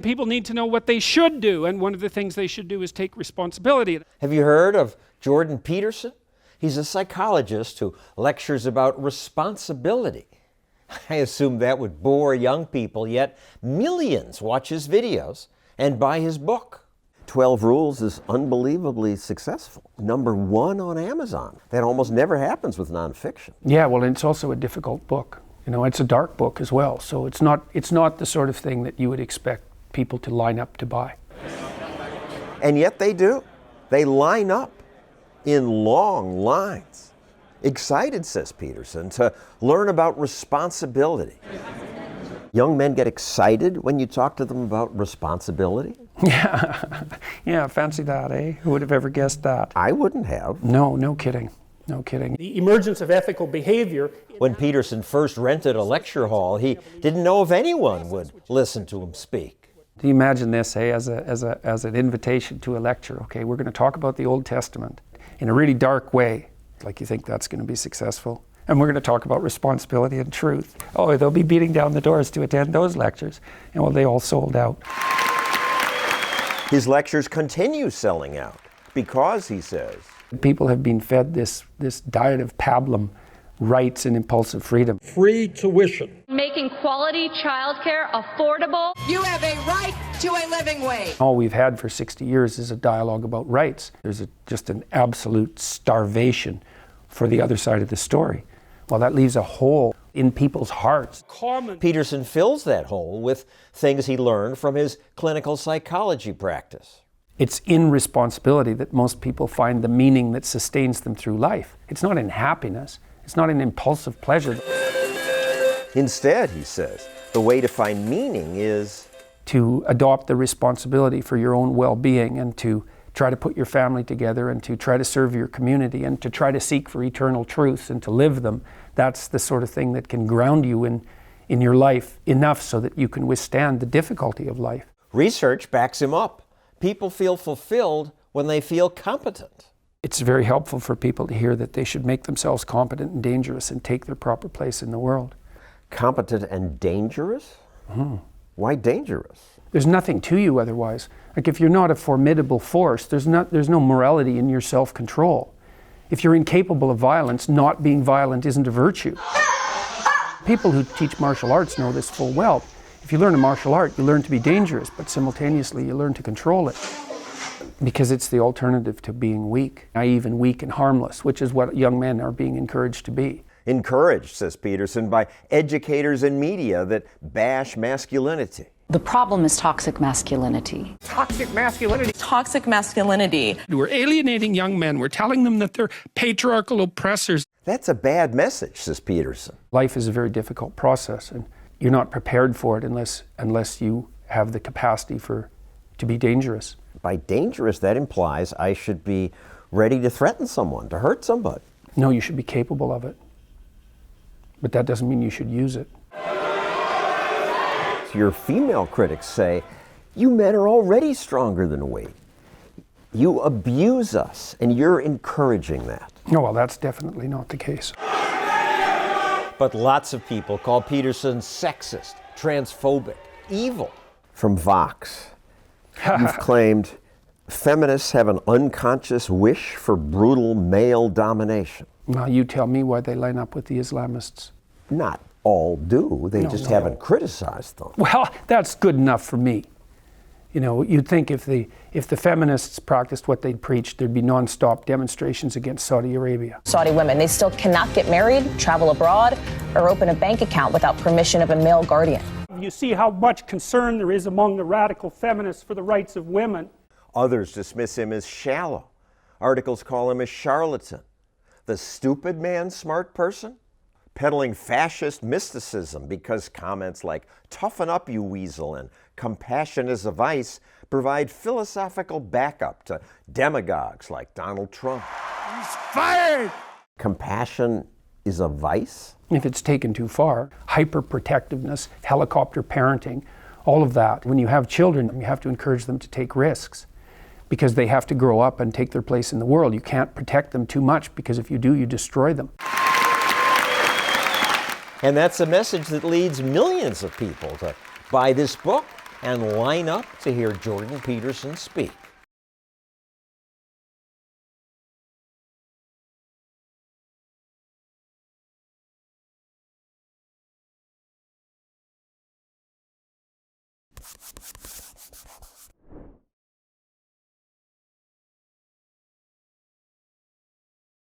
People need to know what they should do, and one of the things they should do is take responsibility. Have you heard of Jordan Peterson? He's a psychologist who lectures about responsibility. I assume that would bore young people, yet millions watch his videos and buy his book. 12 Rules is unbelievably successful. #1 on Amazon. That almost never happens with nonfiction. Yeah, well, and it's also a difficult book. You know, it's a dark book as well, so it's not the sort of thing that you would expect people to line up to buy. And yet they do. They line up in long lines. Excited, says Peterson, to learn about responsibility. Young men get excited when you talk to them about responsibility? Yeah, fancy that, eh? Who would have ever guessed that? I wouldn't have. No kidding. No kidding. The emergence of ethical behavior. When Peterson first rented a lecture hall, he didn't know if anyone would listen to him speak. Do you imagine this, as an invitation to a lecture? Okay, we're going to talk about the Old Testament in a really dark way. Like, you think that's going to be successful? And we're going to talk about responsibility and truth. Oh, they'll be beating down the doors to attend those lectures. And well, they all sold out. His lectures continue selling out because, he says, people have been fed this diet of pabulum, rights and impulsive freedom. Free tuition. Making quality childcare affordable. You have a right to a living wage. All we've had for 60 years is a dialogue about rights. There's just an absolute starvation for the other side of the story. Well, that leaves a hole in people's hearts. Peterson fills that hole with things he learned from his clinical psychology practice. It's in responsibility that most people find the meaning that sustains them through life. It's not in happiness. It's not in impulsive pleasure. Instead, he says, the way to find meaning is to adopt the responsibility for your own well-being and to try to put your family together and to try to serve your community and to try to seek for eternal truths and to live them. That's the sort of thing that can ground you in your life enough so that you can withstand the difficulty of life. Research backs him up. People feel fulfilled when they feel competent. It's very helpful for people to hear that they should make themselves competent and dangerous and take their proper place in the world. Competent and dangerous? Why dangerous? There's nothing to you otherwise. Like, if you're not a formidable force, there's no morality in your self-control. If you're incapable of violence, not being violent isn't a virtue. People who teach martial arts know this full well. If you learn a martial art, you learn to be dangerous, but simultaneously you learn to control it. Because it's the alternative to being weak, naive and weak and harmless, which is what young men are being encouraged to be. Encouraged, says Peterson, by educators and media that bash masculinity. The problem is toxic masculinity. Toxic masculinity. Toxic masculinity. We're alienating young men. We're telling them that they're patriarchal oppressors. That's a bad message, says Peterson. Life is a very difficult process, and you're not prepared for it unless you have the capacity to be dangerous. By dangerous, that implies I should be ready to threaten someone, to hurt somebody. No, you should be capable of it. But that doesn't mean you should use it. Your female critics say, you men are already stronger than we. You abuse us, and you're encouraging that. No, well, that's definitely not the case. But lots of people call Peterson sexist, transphobic, evil. From Vox, you've claimed feminists have an unconscious wish for brutal male domination. Now you tell me why they line up with the Islamists. Not all do. They just haven't criticized them. Well, that's good enough for me. You know, you'd think if the feminists practiced what they preached, there'd be non-stop demonstrations against Saudi Arabia. Saudi women, they still cannot get married, travel abroad, or open a bank account without permission of a male guardian. You see how much concern there is among the radical feminists for the rights of women. Others dismiss him as shallow. Articles call him a charlatan. The stupid man, smart person? Peddling fascist mysticism because comments like, toughen up, you weasel, and compassion is a vice provide philosophical backup to demagogues like Donald Trump. He's fired! Compassion is a vice? If it's taken too far, hyperprotectiveness, helicopter parenting, all of that. When you have children, you have to encourage them to take risks because they have to grow up and take their place in the world. You can't protect them too much because if you do, you destroy them. And that's a message that leads millions of people to buy this book and line up to hear Jordan Peterson speak.